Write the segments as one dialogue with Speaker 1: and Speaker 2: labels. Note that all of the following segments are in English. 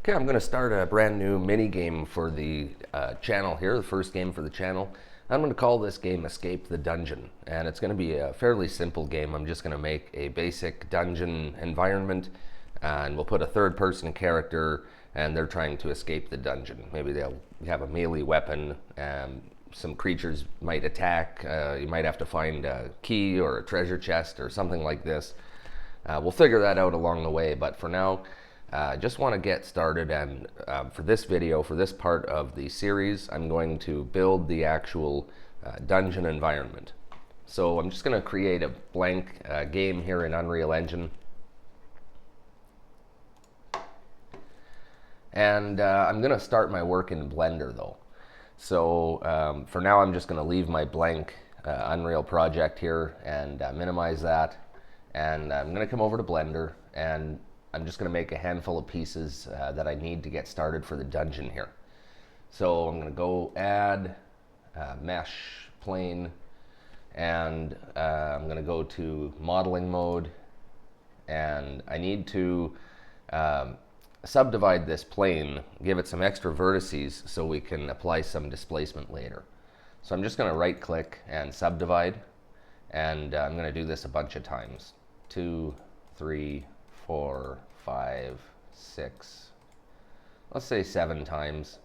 Speaker 1: Okay, I'm going to start a brand new mini game for the channel here, the first game for the channel. I'm going to call this game Escape the Dungeon, and it's going to be a fairly simple game. I'm just going to make a basic dungeon environment, and we'll put a third-person character, and they're trying to escape the dungeon. Maybe they'll have a melee weapon, some creatures might attack, you might have to find a key or a treasure chest or something like this. We'll figure that out along the way, but for now, just want to get started, and for this video, for this part of the series, I'm going to build the actual dungeon environment. So I'm just going to create a blank game here in Unreal Engine. And I'm going to start my work in Blender though. So for now, I'm just going to leave my blank Unreal project here and minimize that. And I'm going to come over to Blender, and I'm just going to make a handful of pieces that I need to get started for the dungeon here. So I'm going to go add mesh plane, and I'm going to go to modeling mode, and I need to subdivide this plane, give it some extra vertices so we can apply some displacement later. So I'm just going to right click and subdivide, and I'm going to do this a bunch of times. 2, 3, 4, 5, 6, let's say 7 times.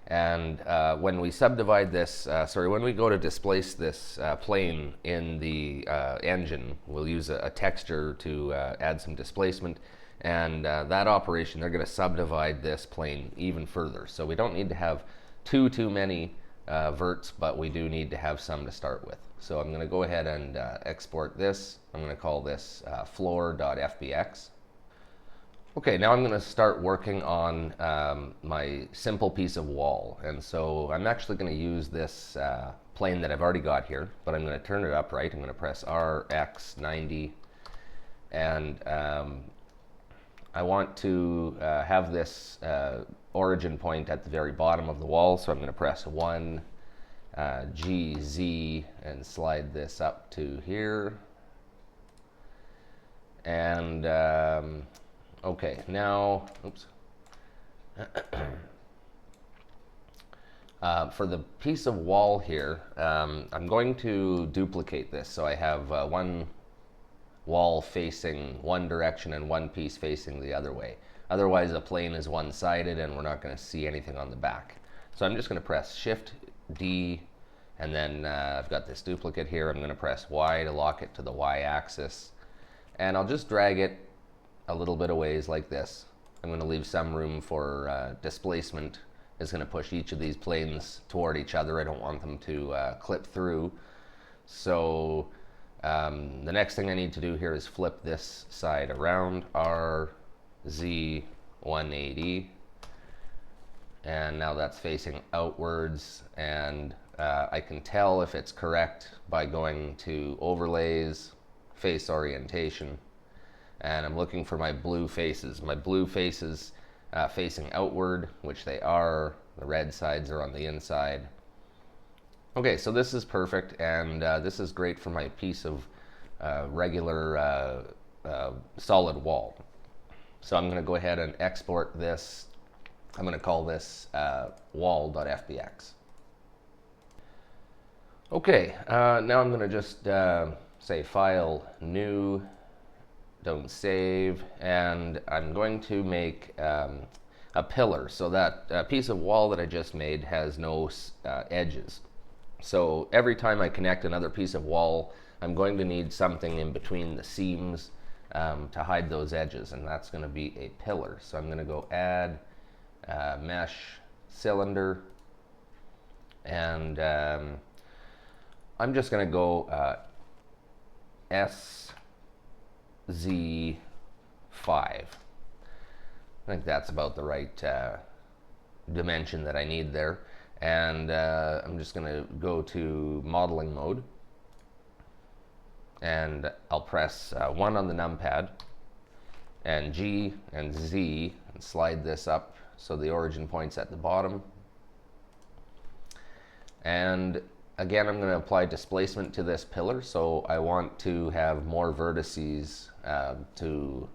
Speaker 1: And when we subdivide this, when we go to displace this plane in the engine, we'll use a texture to add some displacement. And that operation, they're going to subdivide this plane even further. So we don't need to have too many verts, but we do need to have some to start with. So I'm going to go ahead and export this. I'm going to call this floor.fbx. Okay, now I'm going to start working on my simple piece of wall. And so I'm actually going to use this plane that I've already got here, but I'm going to turn it upright. I'm going to press RX90, and I want to have this origin point at the very bottom of the wall, so I'm going to press 1, G, Z, and slide this up to here. And okay, now, oops. For the piece of wall here, I'm going to duplicate this, so I have one wall facing one direction and one piece facing the other way. Otherwise, the plane is one-sided and we're not going to see anything on the back. So I'm just going to press Shift D, and then I've got this duplicate here. I'm going to press Y to lock it to the Y axis, and I'll just drag it a little bit of ways like this. I'm going to leave some room for displacement. It's going to push each of these planes toward each other. I don't want them to clip through. So the next thing I need to do here is flip this side around, RZ 180, and now that's facing outwards, and I can tell if it's correct by going to overlays, face orientation, and I'm looking for my blue faces. My blue faces facing outward, which they are. The red sides are on the inside. Okay, so this is perfect, and this is great for my piece of regular solid wall. So I'm going to go ahead and export this. I'm going to call this wall.fbx. Okay, now I'm going to just say File, New, don't save, and I'm going to make a pillar. So that piece of wall that I just made has no edges. So every time I connect another piece of wall, I'm going to need something in between the seams to hide those edges, and that's going to be a pillar. So I'm going to go add mesh cylinder, and I'm just going to go SZ5. I think that's about the right dimension that I need there. And I'm just going to go to modeling mode, and I'll press 1 on the numpad, and G and Z, and slide this up so the origin point's at the bottom. And again, I'm going to apply displacement to this pillar, so I want to have more vertices to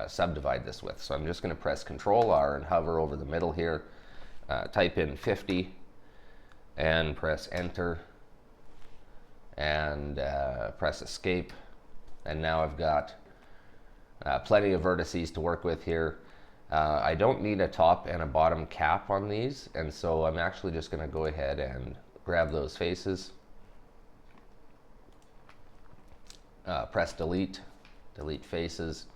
Speaker 1: subdivide this with. So I'm just going to press Control R and hover over the middle here, type in 50, and press Enter, and press Escape. And now I've got plenty of vertices to work with here. I don't need a top and a bottom cap on these, and so I'm actually just going to go ahead and grab those faces, press Delete, delete faces,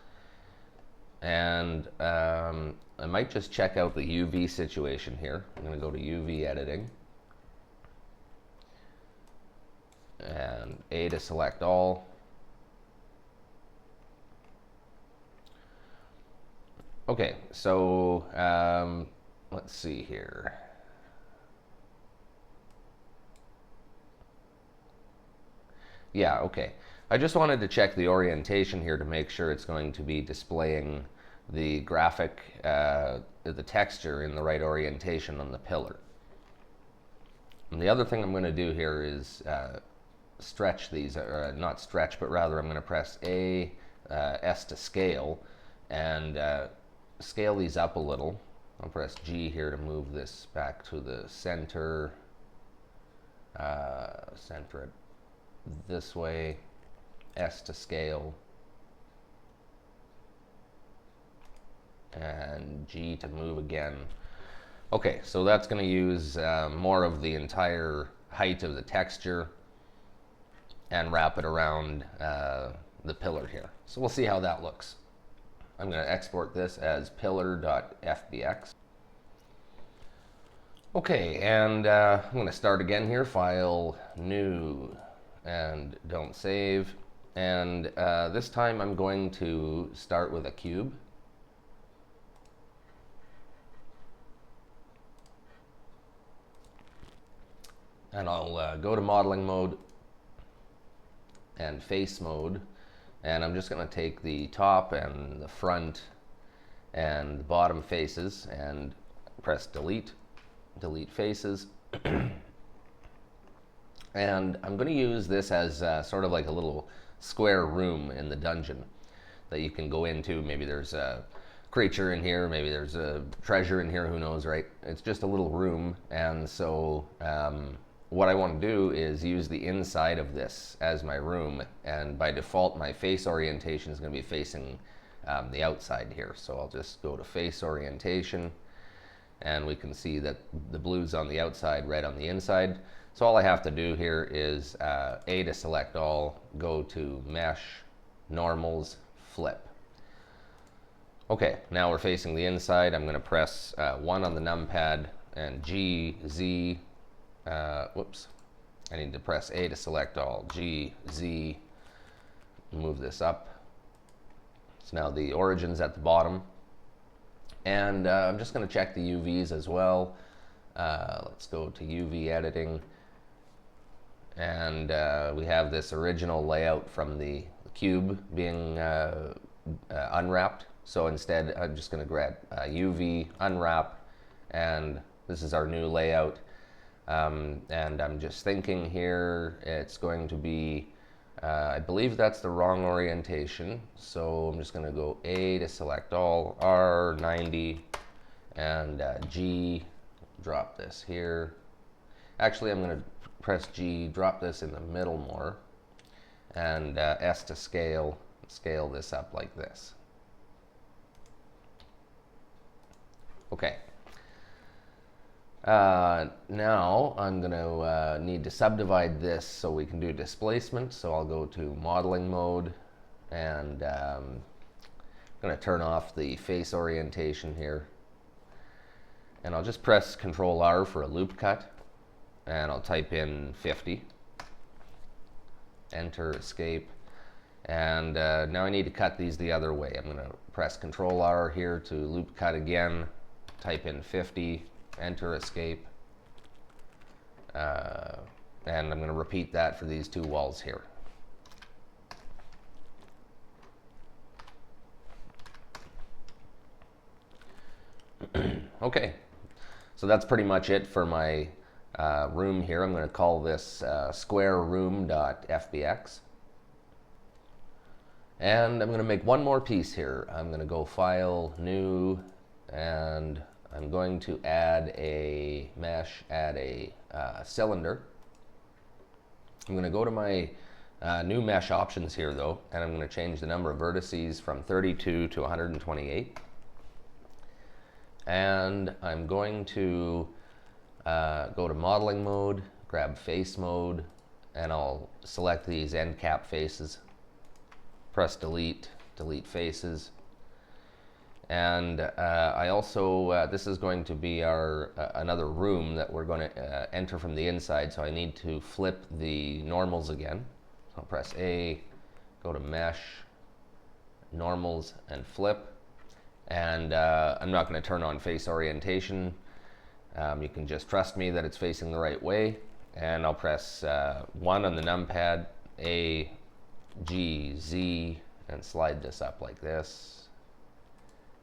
Speaker 1: and I might just check out the UV situation here. I'm going to go to UV editing, and A to select all. Okay, so let's see here. Yeah, okay. I just wanted to check the orientation here to make sure it's going to be displaying the graphic, the texture in the right orientation on the pillar. And the other thing I'm going to do here is stretch these, or not stretch, but rather I'm going to press S to scale, and scale these up a little. I'll press G here to move this back to the center, center it this way, S to scale, and G to move again. Okay, so that's going to use more of the entire height of the texture and wrap it around the pillar here. So we'll see how that looks. I'm going to export this as pillar.fbx. Okay, and I'm going to start again here, File, New, and don't save. And this time I'm going to start with a cube. And I'll go to modeling mode and face mode. And I'm just going to take the top and the front and the bottom faces and press delete, delete faces. And I'm going to use this as sort of like a little square room in the dungeon that you can go into. Maybe there's a creature in here, maybe there's a treasure in here, who knows, right? It's just a little room, and so what I want to do is use the inside of this as my room, and by default my face orientation is going to be facing the outside here. So I'll just go to face orientation, and we can see that the blue's on the outside, red on the inside. So all I have to do here is A to select all, go to mesh, normals, flip. Okay, now we're facing the inside. I'm going to press 1 on the numpad and G, Z, whoops, I need to press A to select all, G, Z, move this up. So now the origin's at the bottom. And I'm just going to check the UVs as well. Let's go to UV editing. And we have this original layout from the cube being unwrapped. So instead, I'm just going to grab UV, unwrap, and this is our new layout. And I'm just thinking here, it's going to be, I believe that's the wrong orientation. So I'm just going to go A to select all, R, 90, and G, drop this here. Actually, I'm going to press G, drop this in the middle more, and S to scale, scale this up like this. Okay. Now I'm going to need to subdivide this so we can do displacement. So I'll go to modeling mode, and I'm going to turn off the face orientation here. And I'll just press Control R for a loop cut, and I'll type in 50, enter, escape, and now I need to cut these the other way. I'm going to press Control R here to loop cut again, type in 50, enter, escape, and I'm going to repeat that for these two walls here. Okay, so that's pretty much it for my room here. I'm going to call this square room.fbx. And I'm going to make one more piece here. I'm going to go File, New, and I'm going to add a mesh, add a cylinder. I'm going to go to my new mesh options here though, and I'm going to change the number of vertices from 32 to 128. And I'm going to go to modeling mode, grab face mode, and I'll select these end cap faces. Press delete, delete faces. And I also, this is going to be our another room that we're going to enter from the inside, so I need to flip the normals again. So I'll press A, go to mesh, normals, and flip. And I'm not going to turn on face orientation. You can just trust me that it's facing the right way. And I'll press 1 on the numpad, A, G, Z, and slide this up like this.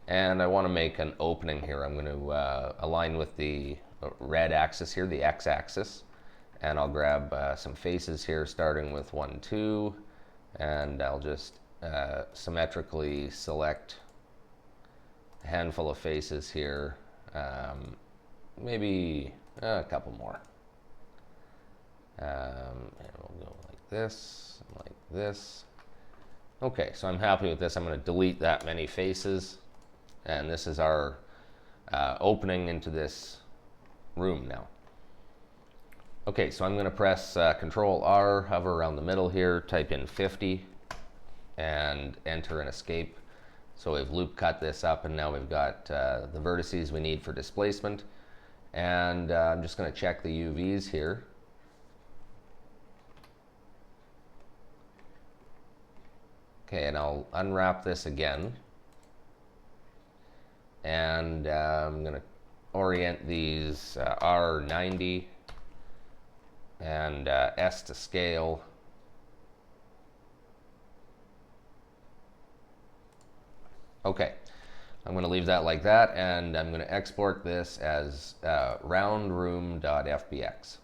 Speaker 1: And I want to make an opening here. I'm going to align with the red axis here, the x-axis. And I'll grab some faces here, starting with 1, 2. And I'll just symmetrically select a handful of faces here. Maybe a couple more. And we'll go like this, like this. Okay, so I'm happy with this. I'm going to delete that many faces. And this is our opening into this room now. Okay, so I'm going to press Control R, hover around the middle here, type in 50, and enter and escape. So we've loop cut this up, and now we've got the vertices we need for displacement. And I'm just going to check the UVs here. Okay, and I'll unwrap this again. And I'm going to orient these R90 and S to scale. Okay, I'm going to leave that like that, and I'm going to export this as roundroom.fbx.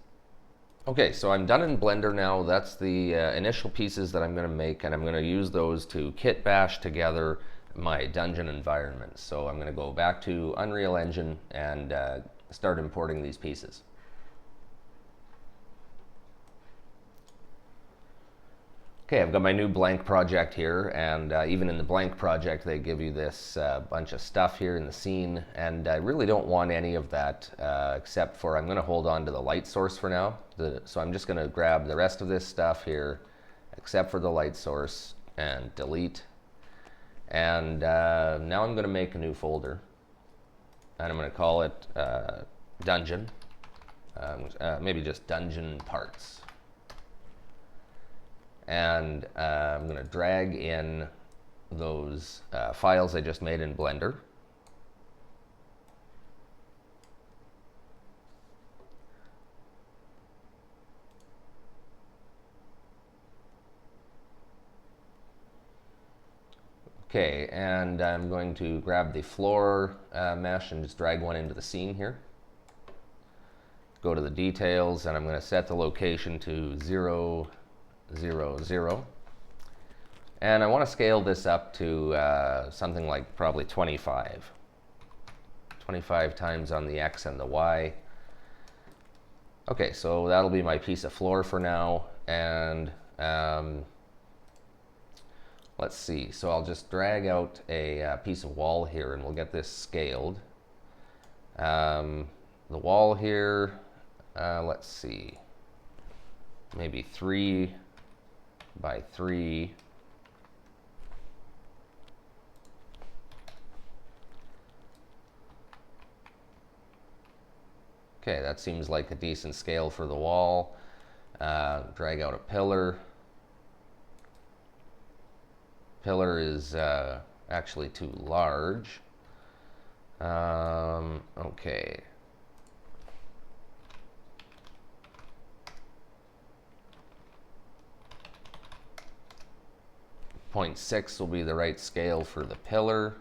Speaker 1: Okay, so I'm done in Blender now. That's the initial pieces that I'm going to make, and I'm going to use those to kit bash together my dungeon environment. So I'm going to go back to Unreal Engine and start importing these pieces. Okay, I've got my new blank project here, and even in the blank project they give you this bunch of stuff here in the scene, and I really don't want any of that except for I'm going to hold on to the light source for now. So I'm just going to grab the rest of this stuff here except for the light source and delete. And now I'm going to make a new folder, and I'm going to call it Dungeon, maybe just Dungeon Parts. And I'm going to drag in those files I just made in Blender. Okay, and I'm going to grab the floor mesh and just drag one into the scene here. Go to the details, and I'm going to set the location to 0, 0, 0. And I want to scale this up to something like probably 25. 25 times on the X and the Y. Okay, so that'll be my piece of floor for now. And let's see, so I'll just drag out a piece of wall here, and we'll get this scaled. The wall here, let's see, maybe 3 by 3. Okay, that seems like a decent scale for the wall. Drag out a pillar. Pillar is actually too large. Okay. .6 will be the right scale for the pillar.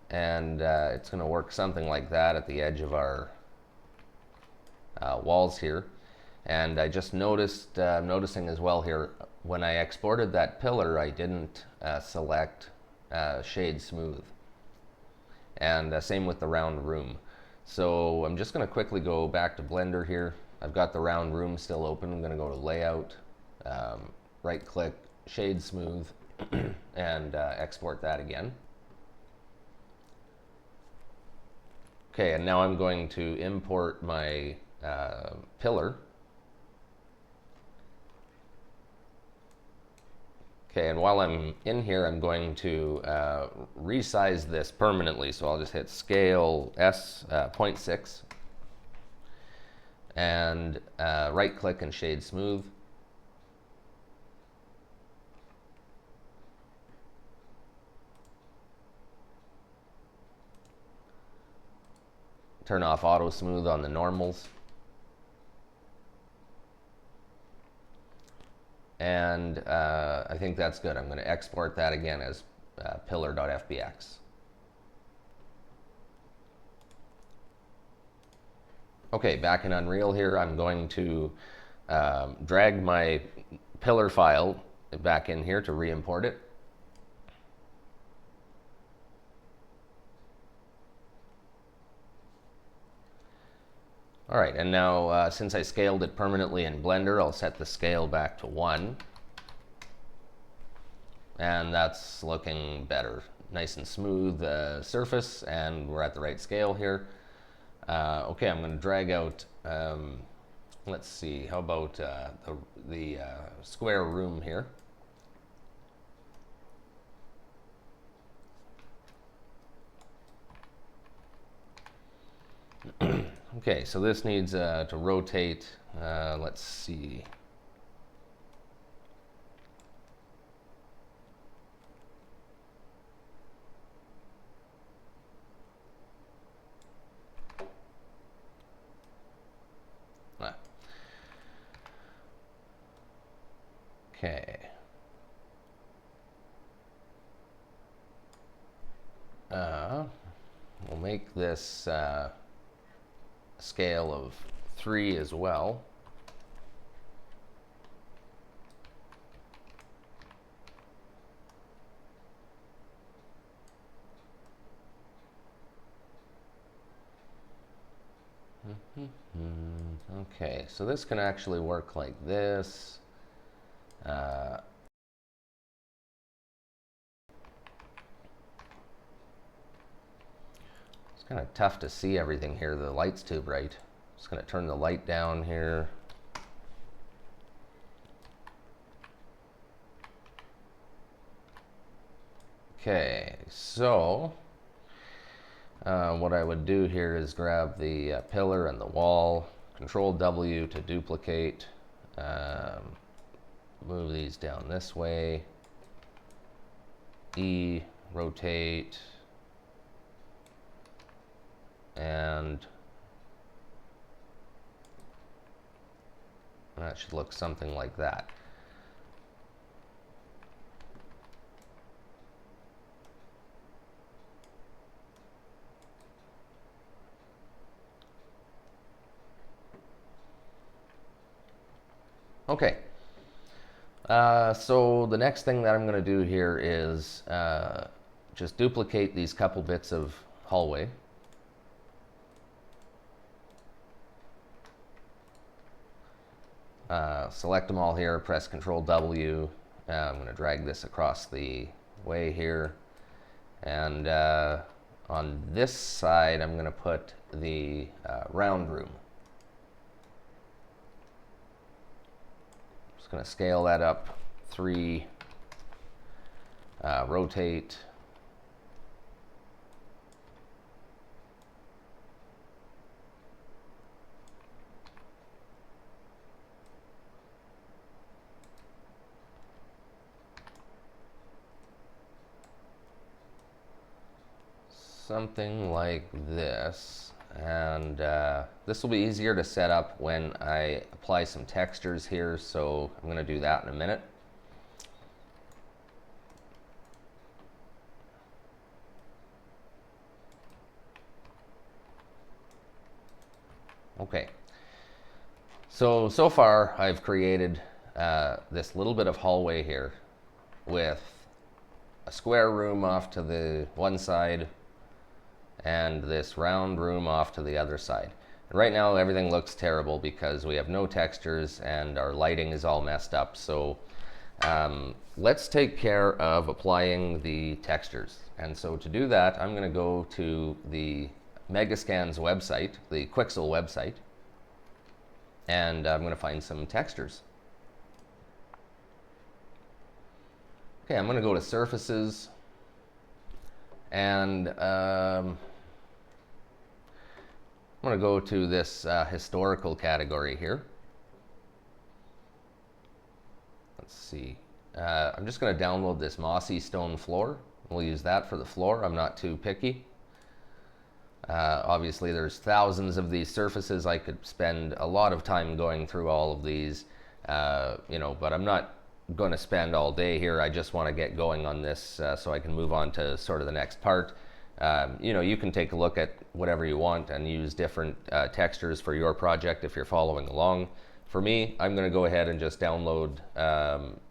Speaker 1: And it's going to work something like that at the edge of our walls here. And I just noticed, noticing as well here, when I exported that pillar, I didn't select shade smooth. And same with the round room. So I'm just going to quickly go back to Blender here. I've got the round room still open. I'm going to go to Layout, right click, Shade Smooth, and export that again. Okay, and now I'm going to import my pillar. Okay, and while I'm in here, I'm going to resize this permanently. So I'll just hit Scale S 0.6 and right click and Shade Smooth. Turn off Auto Smooth on the normals. And I think that's good. I'm going to export that again as pillar.fbx. Okay, back in Unreal here, I'm going to drag my pillar file back in here to re-import it. All right, and now since I scaled it permanently in Blender, I'll set the scale back to 1. And that's looking better. Nice and smooth surface, and we're at the right scale here. Okay, I'm going to drag out, let's see, how about the square room here. Okay, so this needs to rotate, let's see. Okay. We'll make this scale of 3 as well. Okay, so this can actually work like this. It's kind of tough to see everything here. The light's too bright. Just going to turn the light down here. Okay, so what I would do here is grab the pillar and the wall, Control W to duplicate, move these down this way, E, rotate, and that should look something like that. Okay, so the next thing that I'm going to do here is just duplicate these couple bits of hallway. Select them all here, press Control W. I'm going to drag this across the way here. And on this side, I'm going to put the round room. Just going to scale that up 3, rotate. Something like this, and this will be easier to set up when I apply some textures here, so I'm going to do that in a minute. Okay, So far I've created this little bit of hallway here with a square room off to the one side and this round room off to the other side. And right now everything looks terrible because we have no textures and our lighting is all messed up. So let's take care of applying the textures. And so to do that, I'm going to go to the Megascan's website, the Quixel website, and I'm going to find some textures. Okay, I'm going to go to surfaces, and I'm going to go to this historical category here. Let's see. I'm just going to download this mossy stone floor. We'll use that for the floor. I'm not too picky. Obviously, there's thousands of these surfaces. I could spend a lot of time going through all of these, but I'm not going to spend all day here. I just want to get going on this so I can move on to sort of the next part. You can take a look at whatever you want and use different textures for your project if you're following along. For me, I'm going to go ahead and just download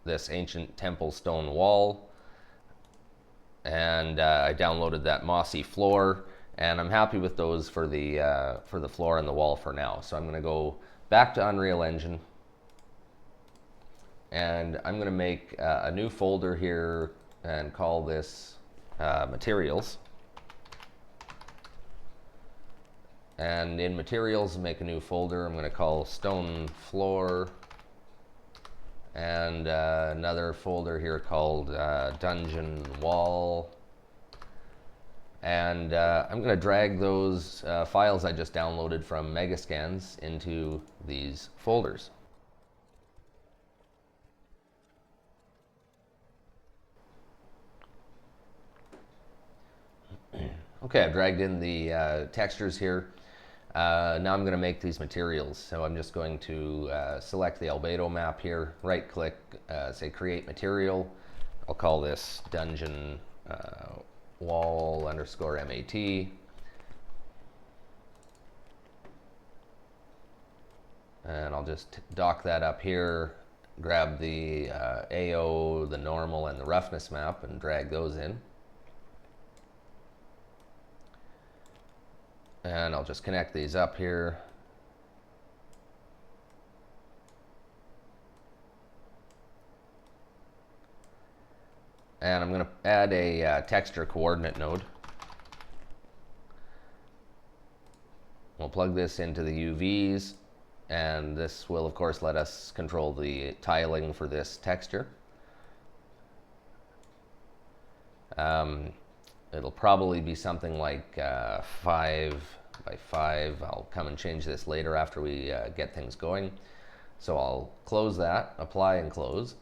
Speaker 1: this ancient temple stone wall, and I downloaded that mossy floor, and I'm happy with those for the floor and the wall for now. So I'm going to go back to Unreal Engine, and I'm going to make a new folder here and call this materials. And in materials, make a new folder. I'm going to call stone floor, and another folder here called dungeon wall. And I'm going to drag those files I just downloaded from Megascans into these folders. Okay, I've dragged in the textures here. Now I'm going to make these materials. So I'm just going to select the albedo map here, right click, say create material. I'll call this dungeon wall underscore MAT. And I'll just dock that up here, grab the AO, the normal, and the roughness map and drag those in. And I'll just connect these up here. And I'm going to add a texture coordinate node. We'll plug this into the UVs, and this will of course let us control the tiling for this texture. It'll probably be something like 5 by 5. I'll come and change this later after we get things going. So I'll close that, apply and close.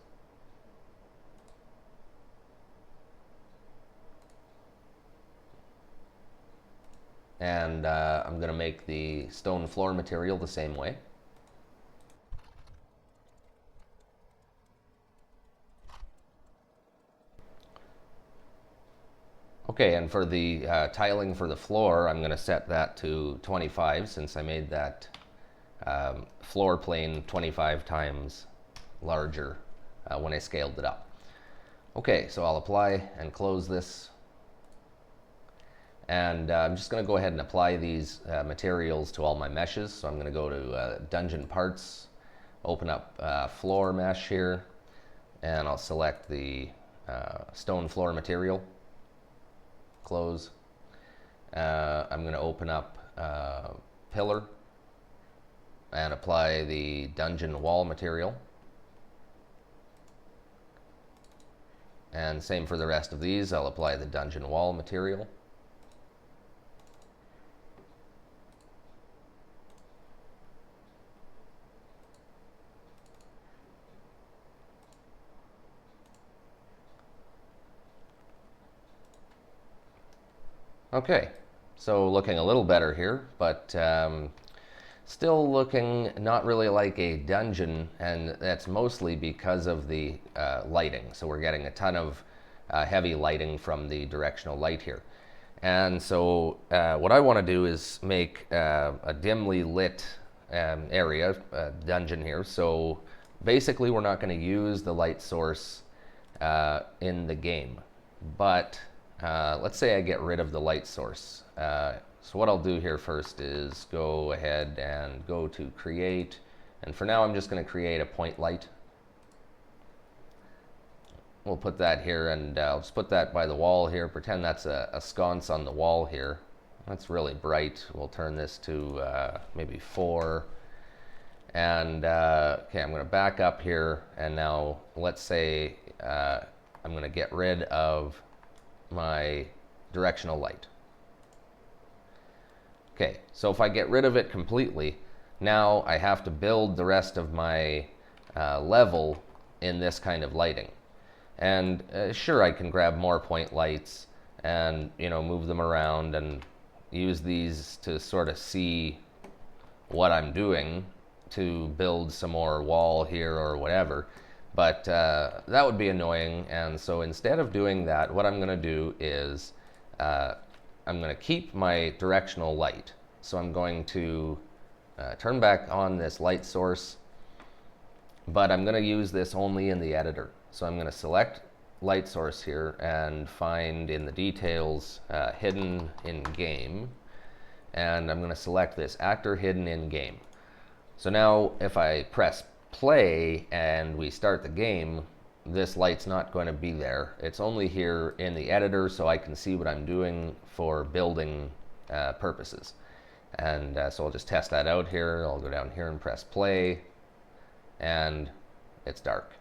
Speaker 1: And I'm going to make the stone floor material the same way. Okay, and for the tiling for the floor, I'm going to set that to 25 since I made that floor plane 25 times larger when I scaled it up. Okay, so I'll apply and close this. And I'm just going to go ahead and apply these materials to all my meshes. So I'm going to go to Dungeon Parts, open up Floor Mesh here, and I'll select the stone floor material, close. I'm going to open up Pillar and apply the Dungeon Wall material. And same for the rest of these, I'll apply the Dungeon Wall material. Okay, so looking a little better here, but still looking not really like a dungeon, and that's mostly because of the lighting. So we're getting a ton of heavy lighting from the directional light here. And so what I want to do is make a dimly lit area, dungeon here. So basically we're not going to use the light source in the game. But let's say I get rid of the light source. So what I'll do here first is go ahead and go to create. And for now I'm just going to create a point light. We'll put that here, and I'll just put that by the wall here. Pretend that's a sconce on the wall here. That's really bright. We'll turn this to maybe 4. And okay, I'm going to back up here, and now let's say I'm going to get rid of my directional light. Okay, so if I get rid of it completely, now I have to build the rest of my level in this kind of lighting. And sure, I can grab more point lights and, you know, move them around and use these to sort of see what I'm doing to build some more wall here or whatever. But that would be annoying, and so instead of doing that, what I'm going to do is I'm going to keep my directional light. So I'm going to turn back on this light source, but I'm going to use this only in the editor. So I'm going to select light source here and find in the details hidden in game, and I'm going to select this actor hidden in game. So now if I press play and we start the game, this light's not going to be there. It's only here in the editor so I can see what I'm doing for building purposes. And so I'll just test that out here. I'll go down here and press play, and it's dark.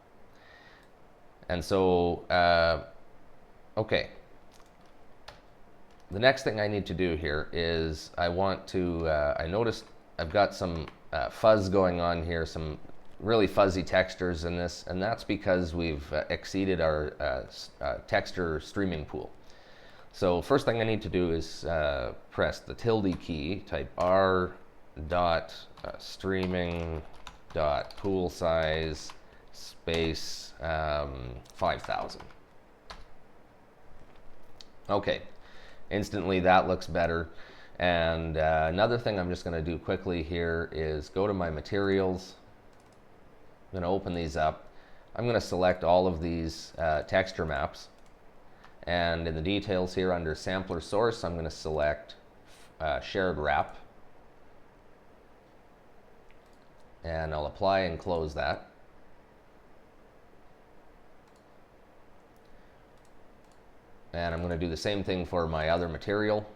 Speaker 1: And so, okay. The next thing I need to do here is I want to, I noticed I've got some fuzz going on here, some really fuzzy textures in this, and that's because we've exceeded our texture streaming pool. So first thing I need to do is press the tilde key, type r dot streaming dot pool size space 5000. Okay, instantly that looks better. And another thing I'm just going to do quickly here is go to my materials. I'm going to open these up. I'm going to select all of these texture maps, and in the details here under sampler source I'm going to select shared wrap, and I'll apply and close that. And I'm going to do the same thing for my other material.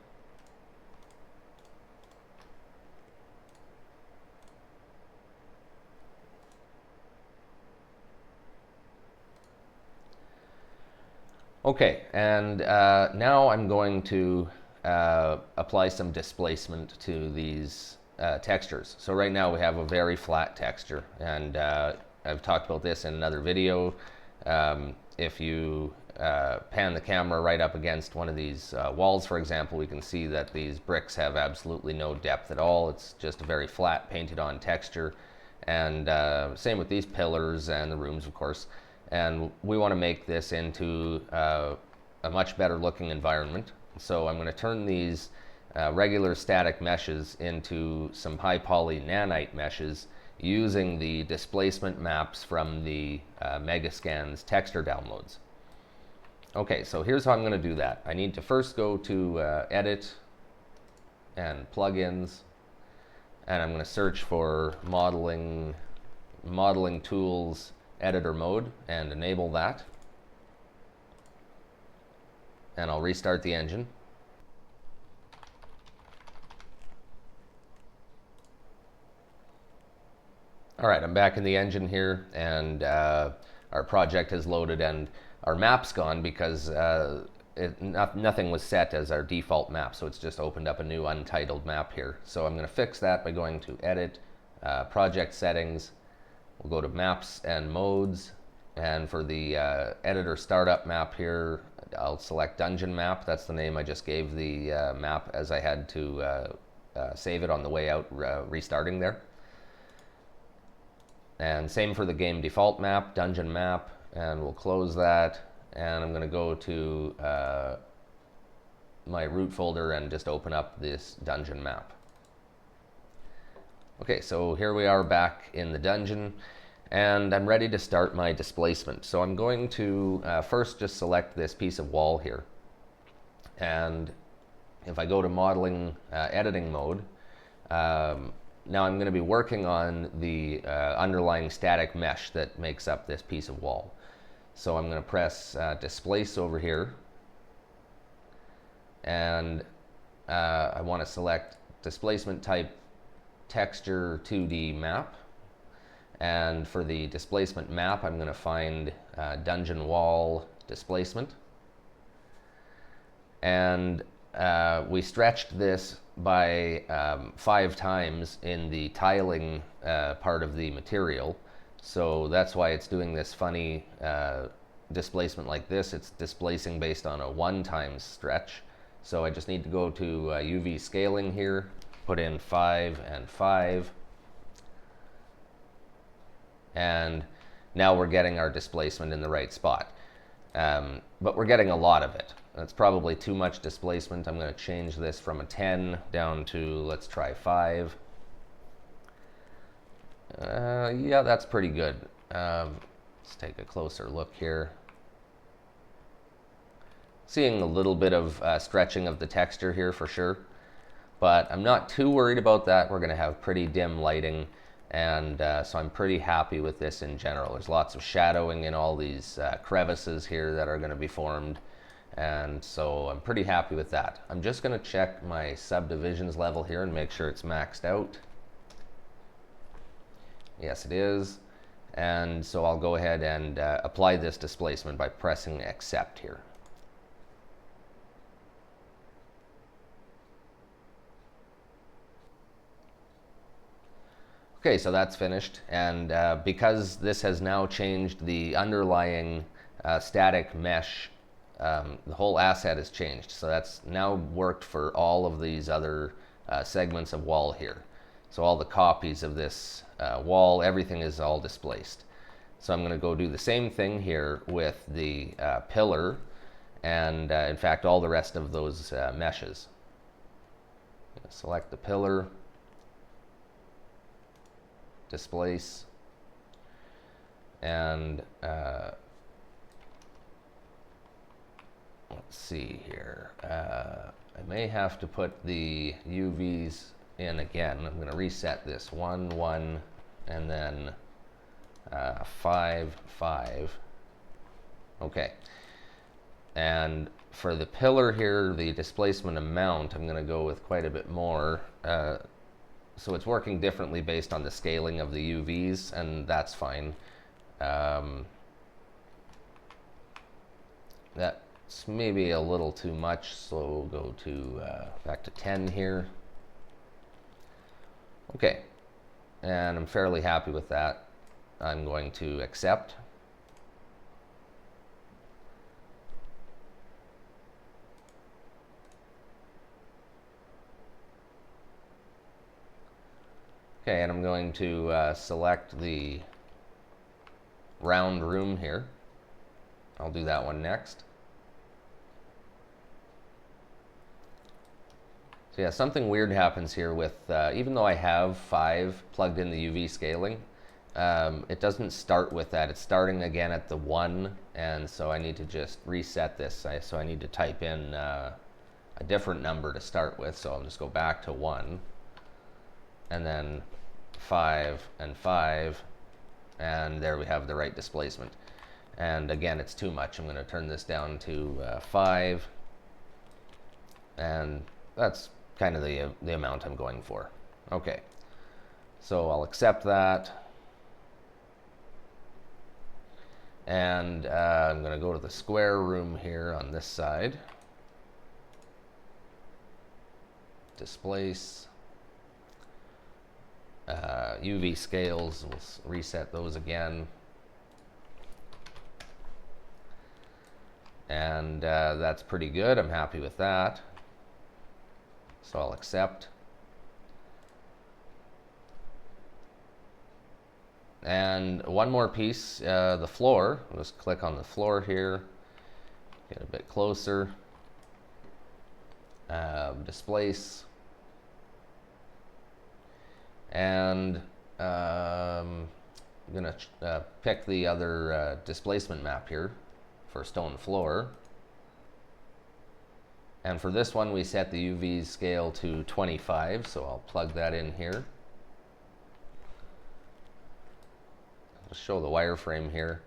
Speaker 1: Okay, and now I'm going to apply some displacement to these textures. So right now we have a very flat texture, and I've talked about this in another video. If you pan the camera right up against one of these walls, for example, we can see that these bricks have absolutely no depth at all. It's just a very flat painted on texture. And same with these pillars and the rooms, of course. And we want to make this into a much better looking environment. So I'm going to turn these regular static meshes into some high poly nanite meshes using the displacement maps from the Megascan's texture downloads. Okay, so here's how I'm going to do that. I need to first go to Edit and Plugins, and I'm going to search for Modeling Tools Editor Mode and enable that. And I'll restart the engine. All right, I'm back in the engine here, and our project has loaded, and our map's gone because nothing was set as our default map, so it's just opened up a new untitled map here. So I'm going to fix that by going to Edit, Project Settings. We'll go to Maps and Modes, and for the editor startup map here, I'll select Dungeon Map. That's the name I just gave the map, as I had to save it on the way out, restarting there. And same for the game default map, Dungeon Map, and we'll close that. And I'm going to go to my root folder and just open up this Dungeon Map. Okay, so here we are back in the dungeon, and I'm ready to start my displacement. So I'm going to first just select this piece of wall here. And if I go to modeling editing mode, now I'm going to be working on the underlying static mesh that makes up this piece of wall. So I'm going to press displace over here, and I want to select displacement type texture 2D map. And for the displacement map, I'm going to find dungeon wall displacement. And we stretched this by 5 times in the tiling part of the material. So that's why it's doing this funny displacement like this. It's displacing based on a 1 times stretch. So I just need to go to UV scaling here, put in 5 and 5. And now we're getting our displacement in the right spot. But we're getting a lot of it. That's probably too much displacement. I'm going to change this from a 10 down to, let's try 5. Yeah, that's pretty good. Let's take a closer look here. Seeing a little bit of stretching of the texture here for sure. But I'm not too worried about that. We're going to have pretty dim lighting. And so I'm pretty happy with this in general. There's lots of shadowing in all these crevices here that are going to be formed. And so I'm pretty happy with that. I'm just going to check my subdivisions level here and make sure it's maxed out. Yes, it is. And so I'll go ahead and apply this displacement by pressing accept here. Okay, so that's finished, and because this has now changed the underlying static mesh, the whole asset has changed. So that's now worked for all of these other segments of wall here. So all the copies of this wall, everything is all displaced. So I'm going to go do the same thing here with the pillar and in fact all the rest of those meshes. Select the pillar, displace, and let's see here. I may have to put the UVs in again. I'm going to reset this 1, 1, and then 5, 5. Okay. And for the pillar here, the displacement amount, I'm going to go with quite a bit more. So it's working differently based on the scaling of the UVs, and that's fine. That's maybe a little too much, so we'll go to back to 10 here. Okay, and I'm fairly happy with that. I'm going to accept. Okay, and I'm going to select the round room here. I'll do that one next. So yeah, something weird happens here with, even though I have 5 plugged in the UV scaling, it doesn't start with that. It's starting again at the 1, and so I need to just reset this. So I need to type in a different number to start with, so I'll just go back to 1, and then 5 and 5, and there we have the right displacement. And again, it's too much. I'm going to turn this down to 5, and that's kind of the amount I'm going for. Okay, so I'll accept that, and I'm going to go to the square room here on this side, displace, UV scales, we'll reset those again, and that's pretty good. I'm happy with that, so I'll accept. And one more piece, the floor. I'll just click on the floor here, get a bit closer, displace, And I'm going to pick the other displacement map here for stone floor. And for this one, we set the UV scale to 25, so I'll plug that in here. I'll show the wireframe here.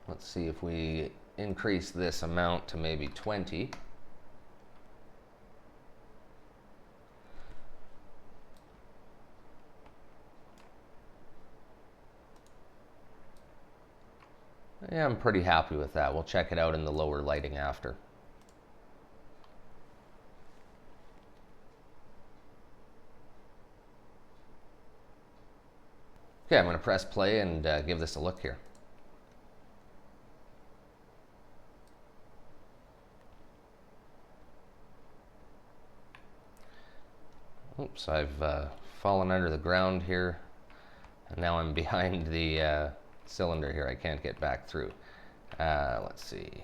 Speaker 1: Let's see if we increase this amount to maybe 20. Yeah, I'm pretty happy with that. We'll check it out in the lower lighting after. Okay, I'm going to press play and give this a look here. Oops, I've fallen under the ground here, and now I'm behind the cylinder here. I can't get back through. Let's see.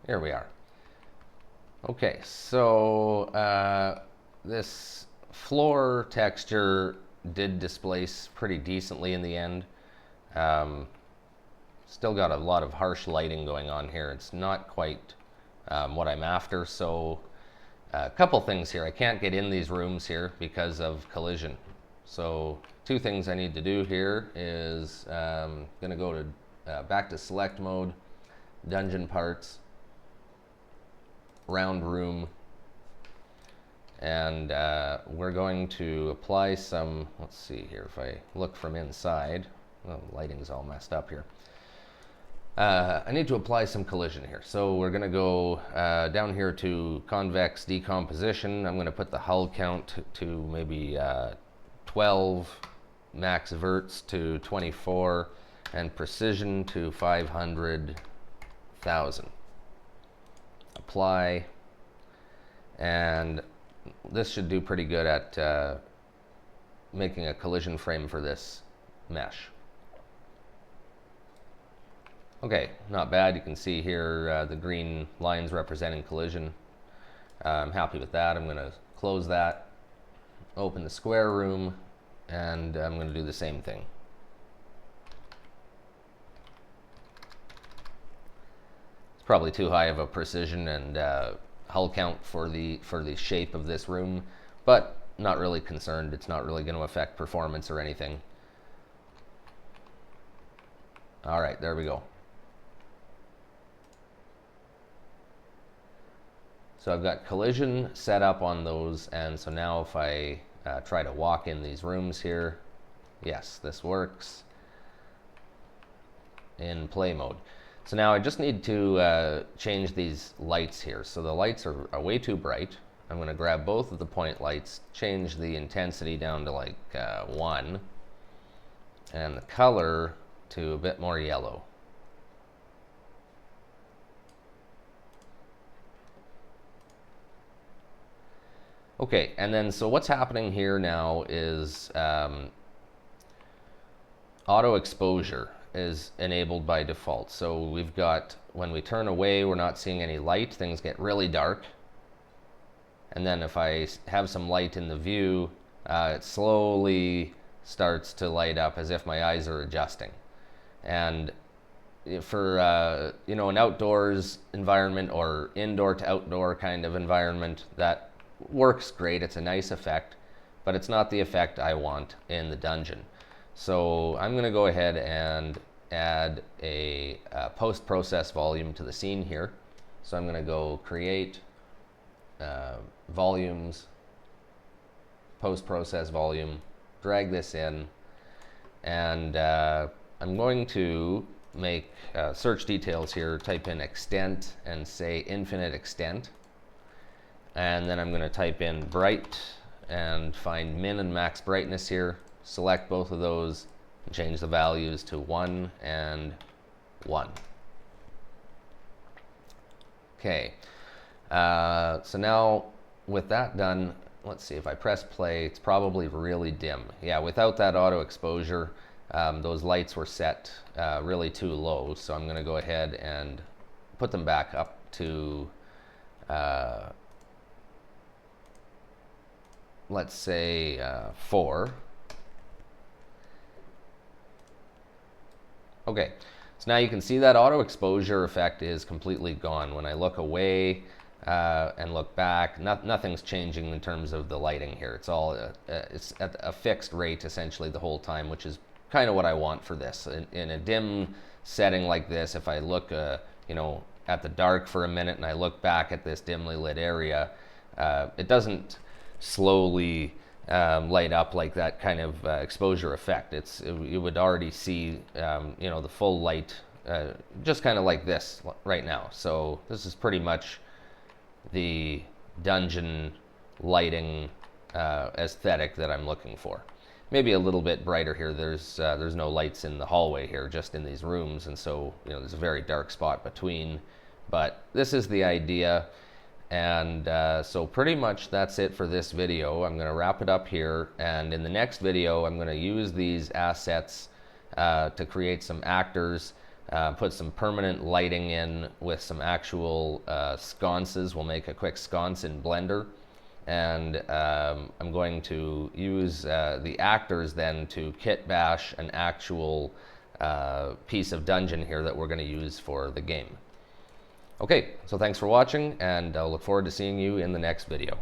Speaker 1: Here we are. Okay, so this floor texture did displace pretty decently in the end. Still got a lot of harsh lighting going on here. It's not quite what I'm after, so a couple things here. I can't get in these rooms here because of collision. So two things I need to do here is I'm going to go to back to select mode, dungeon parts, round room, and we're going to apply some, let's see here, if I look from inside, well, the lighting's all messed up here. I need to apply some collision here. So we're going to go down here to convex decomposition. I'm going to put the hull count to maybe 12, max verts to 24, and precision to 500,000. Apply, and this should do pretty good at making a collision frame for this mesh. Okay, not bad. You can see here the green lines representing collision. I'm happy with that. I'm going to close that, open the square room, and I'm going to do the same thing. It's probably too high of a precision and hull count for the shape of this room, but not really concerned. It's not really going to affect performance or anything. All right, there we go. So I've got collision set up on those, and so now if I try to walk in these rooms here, yes, this works in play mode. So now I just need to change these lights here. So the lights are way too bright. I'm going to grab both of the point lights, change the intensity down to like 1, and the color to a bit more yellow. Okay, and then so what's happening here now is auto exposure is enabled by default. So we've got, when we turn away, we're not seeing any light, things get really dark. And then if I have some light in the view, it slowly starts to light up as if my eyes are adjusting. And for you know, an outdoors environment or indoor to outdoor kind of environment, that works great. It's a nice effect, but it's not the effect I want in the dungeon. So I'm going to go ahead and add a post-process volume to the scene here. So I'm going to go create volumes, post-process volume, drag this in, and I'm going to make search details here, type in extent and say infinite extent. And then I'm going to type in bright and find min and max brightness here, select both of those, and change the values to 1 and 1. Okay, so now with that done, let's see, if I press play, it's probably really dim. Yeah, without that auto exposure, those lights were set really too low. So I'm going to go ahead and put them back up to, let's say 4. Okay, so now you can see that auto exposure effect is completely gone. When I look away and look back, nothing's changing in terms of the lighting here. It's all it's at a fixed rate essentially the whole time, which is kind of what I want for this. In a dim setting like this, if I look you know, at the dark for a minute and I look back at this dimly lit area, it doesn't slowly light up like that kind of exposure effect. You would already see you know, the full light just kind of like this right now. So this is pretty much the dungeon lighting aesthetic that I'm looking for. Maybe a little bit brighter here. There's no lights in the hallway here, just in these rooms, and so you know, there's a very dark spot between. But this is the idea. And so pretty much that's it for this video. I'm going to wrap it up here, and in the next video I'm going to use these assets to create some actors, put some permanent lighting in with some actual sconces. We'll make a quick sconce in Blender, and I'm going to use the actors then to kit bash an actual piece of dungeon here that we're going to use for the game. Okay, so thanks for watching, and I'll look forward to seeing you in the next video.